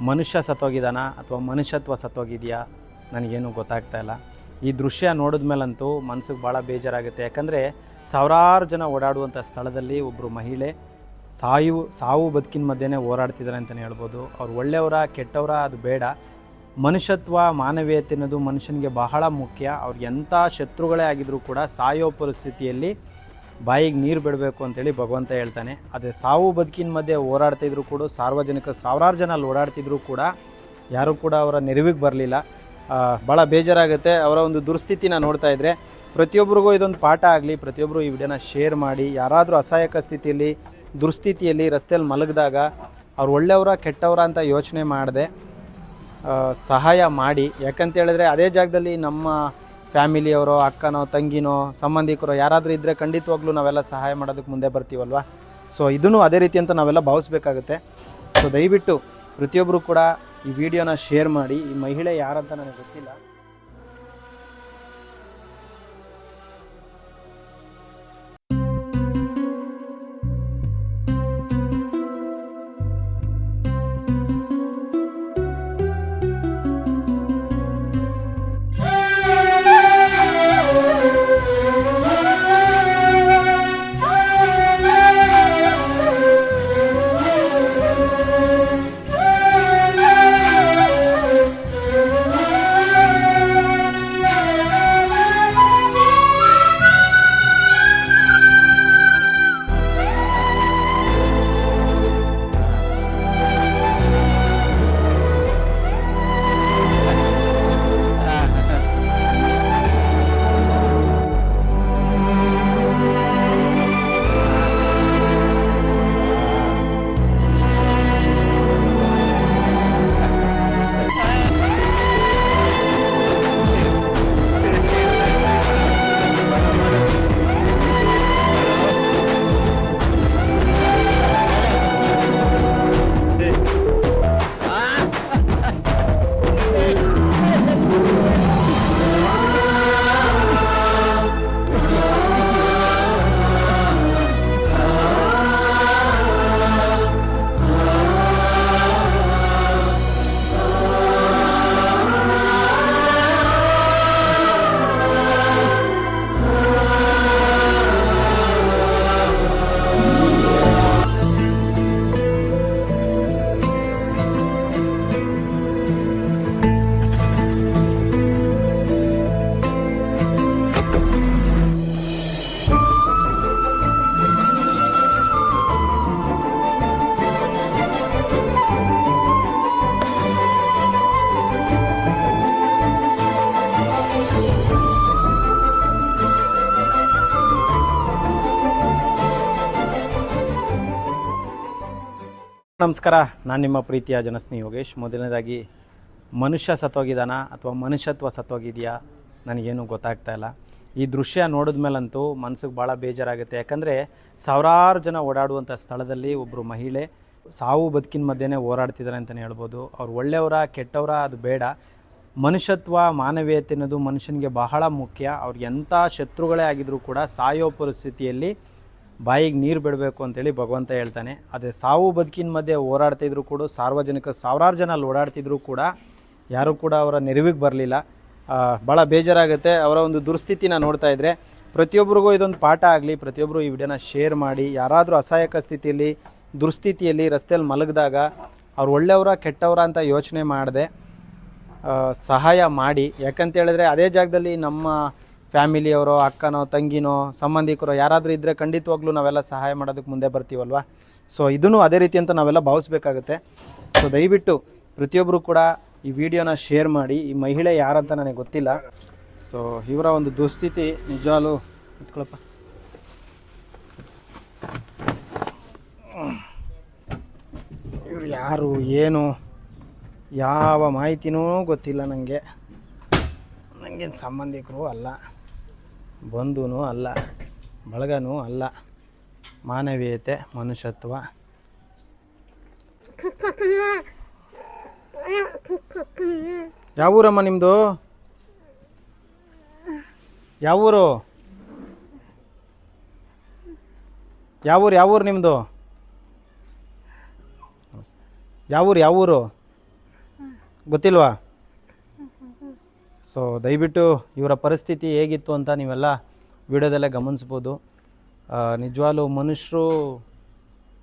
ಮನುಷ್ಯ ಸತ್ತೋಗಿದ್ದಾನ ಅಥವಾ ಮನುಷ್ಯತ್ವ ಸತ್ತೋಗಿದೆಯಾ ನನಗೇನು ಗೊತ್ತಾಗ್ತಾ ಇಲ್ಲ. ಈ ದೃಶ್ಯ ನೋಡಿದ ಮೇಲಂತೂ ಮನಸ್ಸಿಗೆ ಭಾಳ ಬೇಜಾರಾಗುತ್ತೆ. ಯಾಕಂದರೆ ಸಾವಿರಾರು ಜನ ಓಡಾಡುವಂಥ ಸ್ಥಳದಲ್ಲಿ ಒಬ್ಬರು ಮಹಿಳೆ ಸಾವು ಬದುಕಿನ ಮಧ್ಯೆನೇ ಹೋರಾಡ್ತಿದ್ದಾರೆ ಅಂತಲೇ ಹೇಳ್ಬೋದು. ಅವ್ರು ಒಳ್ಳೆಯವರ ಕೆಟ್ಟವರ ಅದು ಬೇಡ, ಮನುಷ್ಯತ್ವ ಮಾನವೀಯತೆ ಅನ್ನೋದು ಮನುಷ್ಯನಿಗೆ ಬಹಳ ಮುಖ್ಯ. ಅವ್ರಿಗೆ ಎಂಥ ಶತ್ರುಗಳೇ ಆಗಿದ್ರೂ ಕೂಡ ಸಾಯೋ ಪರಿಸ್ಥಿತಿಯಲ್ಲಿ ಬಾಯಿಗೆ ನೀರು ಬಿಡಬೇಕು ಅಂತೇಳಿ ಭಗವಂತ ಹೇಳ್ತಾನೆ. ಅದೇ ಸಾವು ಬದುಕಿನ ಮಧ್ಯೆ ಹೋರಾಡ್ತಿದ್ರು ಕೂಡ ಸಾವಿರಾರು ಜನ ಅಲ್ಲಿ ಓಡಾಡ್ತಿದ್ರು ಕೂಡ ಯಾರೂ ಕೂಡ ಅವರ ನೆರವಿಗೆ ಬರಲಿಲ್ಲ. ಭಾಳ ಬೇಜಾರಾಗುತ್ತೆ. ಅವರ ಒಂದು ದುರ್ಸ್ಥಿತಿನ ನೋಡ್ತಾ ಇದ್ದರೆ ಪ್ರತಿಯೊಬ್ಬರಿಗೂ ಇದೊಂದು ಪಾಠ ಆಗಲಿ. ಪ್ರತಿಯೊಬ್ಬರು ಈ ವಿಡಿಯೋನ ಶೇರ್ ಮಾಡಿ. ಯಾರಾದರೂ ಅಸಹಾಯಕ ಸ್ಥಿತಿಯಲ್ಲಿ ದುರ್ಸ್ಥಿತಿಯಲ್ಲಿ ರಸ್ತೆಯಲ್ಲಿ ಮಲಗಿದಾಗ ಅವ್ರು ಒಳ್ಳೆಯವರ ಕೆಟ್ಟವರ ಅಂತ ಯೋಚನೆ ಮಾಡದೆ ಸಹಾಯ ಮಾಡಿ. ಯಾಕಂತೇಳಿದ್ರೆ ಅದೇ ಜಾಗದಲ್ಲಿ ನಮ್ಮ ಫ್ಯಾಮಿಲಿಯವರೋ ಅಕ್ಕನೋ ತಂಗಿನೋ ಸಂಬಂಧಿಕರೋ ಯಾರಾದರೂ ಇದ್ದರೆ ಖಂಡಿತವಾಗ್ಲೂ ನಾವೆಲ್ಲ ಸಹಾಯ ಮಾಡೋದಕ್ಕೆ ಮುಂದೆ ಬರ್ತೀವಲ್ವ. ಸೊ ಇದನ್ನು ಅದೇ ರೀತಿ ಅಂತ ನಾವೆಲ್ಲ ಭಾವಿಸ್ಬೇಕಾಗುತ್ತೆ. ಸೊ ದಯವಿಟ್ಟು ಪ್ರತಿಯೊಬ್ಬರು ಕೂಡ ಈ ವಿಡಿಯೋನ ಶೇರ್ ಮಾಡಿ. ಈ ಮಹಿಳೆ ಯಾರಂತ ನನಗೆ ಗೊತ್ತಿಲ್ಲ. ನಮಸ್ಕಾರ, ನಾನು ನಿಮ್ಮ ಪ್ರೀತಿಯ ಜನಸ್ನೇಹಿ ಯೋಗೇಶ್. ಮೊದಲನೇದಾಗಿ ಮನುಷ್ಯ ಸತ್ತೋಗಿದ್ದಾನ ಅಥವಾ ಮನುಷ್ಯತ್ವ ಸತ್ತೋಗಿದೆಯಾ ನನಗೇನು ಗೊತ್ತಾಗ್ತಾ ಇಲ್ಲ. ಈ ದೃಶ್ಯ ನೋಡಿದ ಮೇಲಂತೂ ಮನಸ್ಸಿಗೆ ಭಾಳ ಬೇಜಾರಾಗುತ್ತೆ. ಯಾಕಂದರೆ ಸಾವಿರಾರು ಜನ ಓಡಾಡುವಂಥ ಸ್ಥಳದಲ್ಲಿ ಒಬ್ಬರು ಮಹಿಳೆ ಸಾವು ಬದುಕಿನ ಮಧ್ಯೆನೇ ಹೋರಾಡ್ತಿದ್ದಾರೆ ಅಂತಲೇ ಹೇಳ್ಬೋದು. ಅವ್ರು ಒಳ್ಳೆಯವರ ಕೆಟ್ಟವರ ಅದು ಬೇಡ, ಮನುಷ್ಯತ್ವ ಮಾನವೀಯತೆ ಅನ್ನೋದು ಮನುಷ್ಯನಿಗೆ ಬಹಳ ಮುಖ್ಯ. ಅವ್ರಿಗೆ ಎಂಥ ಶತ್ರುಗಳೇ ಆಗಿದ್ರೂ ಕೂಡ ಸಾಯೋ ಪರಿಸ್ಥಿತಿಯಲ್ಲಿ ಬಾಯಿಗೆ ನೀರು ಬಿಡಬೇಕು ಅಂತೇಳಿ ಭಗವಂತ ಹೇಳ್ತಾನೆ. ಅದೇ ಸಾವು ಬದುಕಿನ ಮಧ್ಯೆ ಹೋರಾಡ್ತಿದ್ರು ಕೂಡ ಸಾವಿರಾರು ಜನ ಅಲ್ಲಿ ಓಡಾಡ್ತಿದ್ರು ಕೂಡ ಯಾರೂ ಕೂಡ ಅವರ ನೆರವಿಗೆ ಬರಲಿಲ್ಲ. ಭಾಳ ಬೇಜಾರಾಗುತ್ತೆ. ಅವರ ಒಂದು ದುರ್ಸ್ಥಿತಿನ ನೋಡ್ತಾ ಇದ್ದರೆ ಪ್ರತಿಯೊಬ್ಬರಿಗೂ ಇದೊಂದು ಪಾಠ ಆಗಲಿ. ಪ್ರತಿಯೊಬ್ಬರು ಈ ವಿಡಿಯೋನ ಶೇರ್ ಮಾಡಿ. ಯಾರಾದರೂ ಅಸಹಾಯಕ ಸ್ಥಿತಿಯಲ್ಲಿ ದುರ್ಸ್ಥಿತಿಯಲ್ಲಿ ರಸ್ತೆಯಲ್ಲಿ ಮಲಗಿದಾಗ ಅವ್ರು ಒಳ್ಳೆಯವರ ಕೆಟ್ಟವರ ಅಂತ ಯೋಚನೆ ಮಾಡದೆ ಸಹಾಯ ಮಾಡಿ. ಯಾಕಂತೇಳಿದ್ರೆ ಅದೇ ಜಾಗದಲ್ಲಿ ನಮ್ಮ ಫ್ಯಾಮಿಲಿಯವರೋ ಅಕ್ಕನೋ ತಂಗಿನೋ ಸಂಬಂಧಿಕರೋ ಯಾರಾದರೂ ಇದ್ದರೆ ಖಂಡಿತವಾಗ್ಲೂ ನಾವೆಲ್ಲ ಸಹಾಯ ಮಾಡೋದಕ್ಕೆ ಮುಂದೆ ಬರ್ತೀವಲ್ವ. ಸೊ ಇದನ್ನು ಅದೇ ರೀತಿ ಅಂತ ನಾವೆಲ್ಲ ಭಾವಿಸ್ಬೇಕಾಗುತ್ತೆ. ಸೊ ದಯವಿಟ್ಟು ಪ್ರತಿಯೊಬ್ಬರು ಕೂಡ ಈ ವಿಡಿಯೋನ ಶೇರ್ ಮಾಡಿ. ಈ ಮಹಿಳೆ ಯಾರಂತ ನನಗೆ ಗೊತ್ತಿಲ್ಲ. ಸೊ ಇವರ ಒಂದು ದುಸ್ಥಿತಿ ನಿಜವಾಗ್ಲೂ ಇಟ್ಕೊಳಪ್ಪ. ಇವರು ಯಾರು ಏನು ಯಾವ ಮಾಹಿತಿನೂ ಗೊತ್ತಿಲ್ಲ ನನಗೆ. ನನಗೇನು ಸಂಬಂಧಿಕರು ಅಲ್ಲ, ಬಂಧುನೂ ಅಲ್ಲ, ಬಳಗನೂ ಅಲ್ಲ. ಮಾನವೀಯತೆ, ಮನುಷ್ಯತ್ವ. ಯಾವ ಊರಮ್ಮ ನಿಮ್ಮದು? ಯಾವ ಊರು? ಯಾವ ಊರು ನಿಮ್ಮದು? ನಮಸ್ತೆ. ಯಾವ ಊರು? ಗೊತ್ತಿಲ್ವಾ? ಸೊ ದಯವಿಟ್ಟು ಇವರ ಪರಿಸ್ಥಿತಿ ಹೇಗಿತ್ತು ಅಂತ ನೀವೆಲ್ಲ ವಿಡಿಯೋದಲ್ಲೇ ಗಮನಿಸ್ಬೋದು. ನಿಜವಾಗ್ಲೂ ಮನುಷ್ಯರು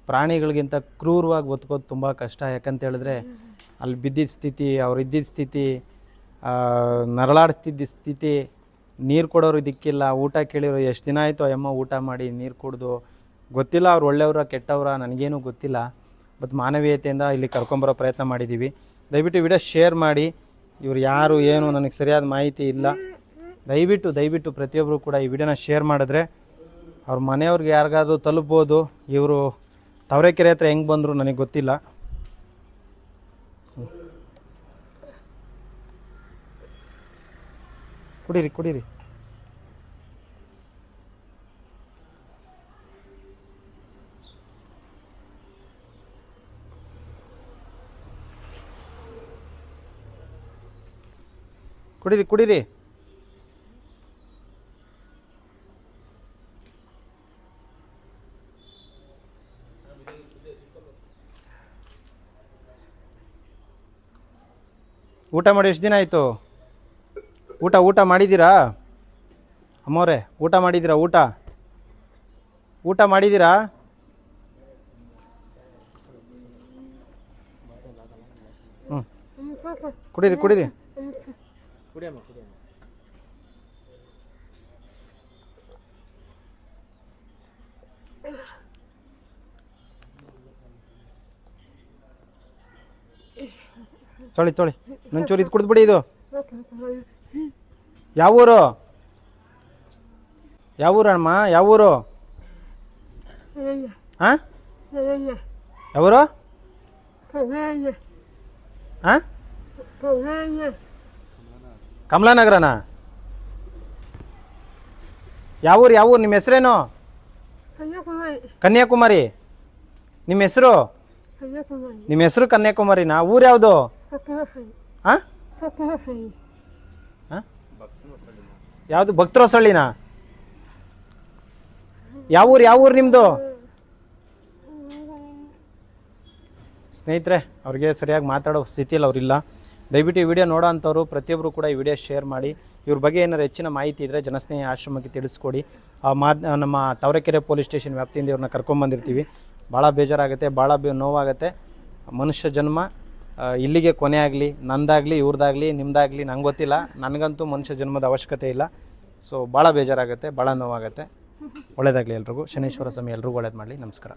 ಪ್ರಾಣಿಗಳಿಗಿಂತ ಕ್ರೂರವಾಗಿ ಬದುಕೋದು ತುಂಬ ಕಷ್ಟ. ಯಾಕಂತ ಹೇಳಿದ್ರೆ ಅಲ್ಲಿ ಬಿದ್ದಿದ್ದ ಸ್ಥಿತಿ, ಅವ್ರು ಇದ್ದಿದ್ದ ಸ್ಥಿತಿ, ನರಳಾಡ್ತಿದ್ದ ಸ್ಥಿತಿ, ನೀರು ಕೊಡೋರು ದಿಕ್ಕಿಲ್ಲ, ಊಟ ಕೇಳಿರೋ ಎಷ್ಟು ದಿನ ಆಯಿತು ಅಮ್ಮ ಊಟ ಮಾಡಿ ನೀರು ಕುಡ್ದು. ಗೊತ್ತಿಲ್ಲ ಅವ್ರು ಒಳ್ಳೆಯವರ ಕೆಟ್ಟವರ, ನನಗೇನು ಗೊತ್ತಿಲ್ಲ. ಬಟ್ ಮಾನವೀಯತೆಯಿಂದ ಇಲ್ಲಿ ಕರ್ಕೊಂಬರೋ ಪ್ರಯತ್ನ ಮಾಡಿದ್ದೀವಿ. ದಯವಿಟ್ಟು ವಿಡಿಯೋ ಶೇರ್ ಮಾಡಿ. ಇವ್ರು ಯಾರು ಏನು ನನಗೆ ಸರಿಯಾದ ಮಾಹಿತಿ ಇಲ್ಲ. ದಯವಿಟ್ಟು ಪ್ರತಿಯೊಬ್ಬರು ಕೂಡ ಈ ವಿಡಿಯೋನ ಶೇರ್ ಮಾಡಿದ್ರೆ ಅವ್ರ ಮನೆಯವ್ರಿಗೆ ಯಾರಿಗಾದ್ರೂ ತಲುಪ್ಬೋದು. ಇವರು ತಾವರೆಕೆರೆ ಹತ್ರ ಹೆಂಗೆ ಬಂದರು ನನಗೆ ಗೊತ್ತಿಲ್ಲ. ಕುಡೀರಿ ಕುಡೀರಿ. ಕುಡೀರಿ ಕುಡೀರಿ. ಊಟ ಮಾಡಿ ಎಷ್ಟು ದಿನ ಆಯಿತು? ಊಟ ಮಾಡಿದ್ದೀರಾ ಅಮ್ಮವ್ರೆ? ಊಟ ಮಾಡಿದ್ದೀರಾ? ಊಟ ಮಾಡಿದ್ದೀರಾ? ಹ್ಞೂ ಕುಡೀರಿ ಕುಡೀರಿ. ತೊಳಿ ನಂಚೂರು ಇದು ಕುಡಿದ್ಬಿಡಿ. ಇದು ಯಾವೂರು ಅಮ್ಮ? ಯಾವೂರು? ಹಾಂ ಯಾವೂರು? ಹಾಂ ಕಮಲಾನಗರನಾ? ಯಾವೂರು? ನಿಮ್ಮ ಹೆಸರೇನು? ಕನ್ಯಾಕುಮಾರಿ. ನಿಮ್ಮ ಹೆಸರು? ಕನ್ಯಾಕುಮಾರಿನಾ? ಊರು ಯಾವುದು? ಹಾಂ ಯಾವುದು? ಭಕ್ತರಸಳ್ಳಿನಾ? ಯಾವೂರು ನಿಮ್ಮದು? ಸ್ನೇಹಿತರೆ, ಅವ್ರಿಗೆ ಸರಿಯಾಗಿ ಮಾತಾಡೋ ಸ್ಥಿತಿಯಲ್ಲಿ ಅವರಿಲ್ಲ. ದಯವಿಟ್ಟು ಈ ವಿಡಿಯೋ ನೋಡೋ ಅಂಥವ್ರು ಪ್ರತಿಯೊಬ್ಬರು ಕೂಡ ಈ ವಿಡಿಯೋ ಶೇರ್ ಮಾಡಿ. ಇವ್ರ ಬಗ್ಗೆ ಏನಾರು ಹೆಚ್ಚಿನ ಮಾಹಿತಿ ಇದ್ದರೆ ಜನಸ್ನೇಹಿ ಆಶ್ರಮಕ್ಕೆ ತಿಳಿಸ್ಕೊಡಿ. ನಮ್ಮ ತಾವರೆಕೆರೆ ಪೊಲೀಸ್ ಸ್ಟೇಷನ್ ವ್ಯಾಪ್ತಿಯಿಂದ ಇವ್ರನ್ನ ಕರ್ಕೊಂಬಂದಿರ್ತೀವಿ. ಭಾಳ ಬೇಜಾರಾಗುತ್ತೆ, ಭಾಳ ನೋವಾಗುತ್ತೆ. ಮನುಷ್ಯ ಜನ್ಮ ಇಲ್ಲಿಗೆ ಕೊನೆ ಆಗಲಿ, ನಂದಾಗಲಿ, ಇವ್ರದ್ದಾಗಲಿ, ನಿಮ್ಮದಾಗಲಿ ನಂಗೆ ಗೊತ್ತಿಲ್ಲ. ನನಗಂತೂ ಮನುಷ್ಯ ಜನ್ಮದ ಅವಶ್ಯಕತೆ ಇಲ್ಲ. ಸೊ ಭಾಳ ಬೇಜಾರಾಗುತ್ತೆ, ಭಾಳ ನೋವಾಗುತ್ತೆ. ಒಳ್ಳೆಯದಾಗಲಿ ಎಲ್ರಿಗೂ. ಶನೀಶ್ವರ ಸ್ವಾಮಿ ಎಲ್ರಿಗೂ ಒಳ್ಳೇದು ಮಾಡಲಿ. ನಮಸ್ಕಾರ.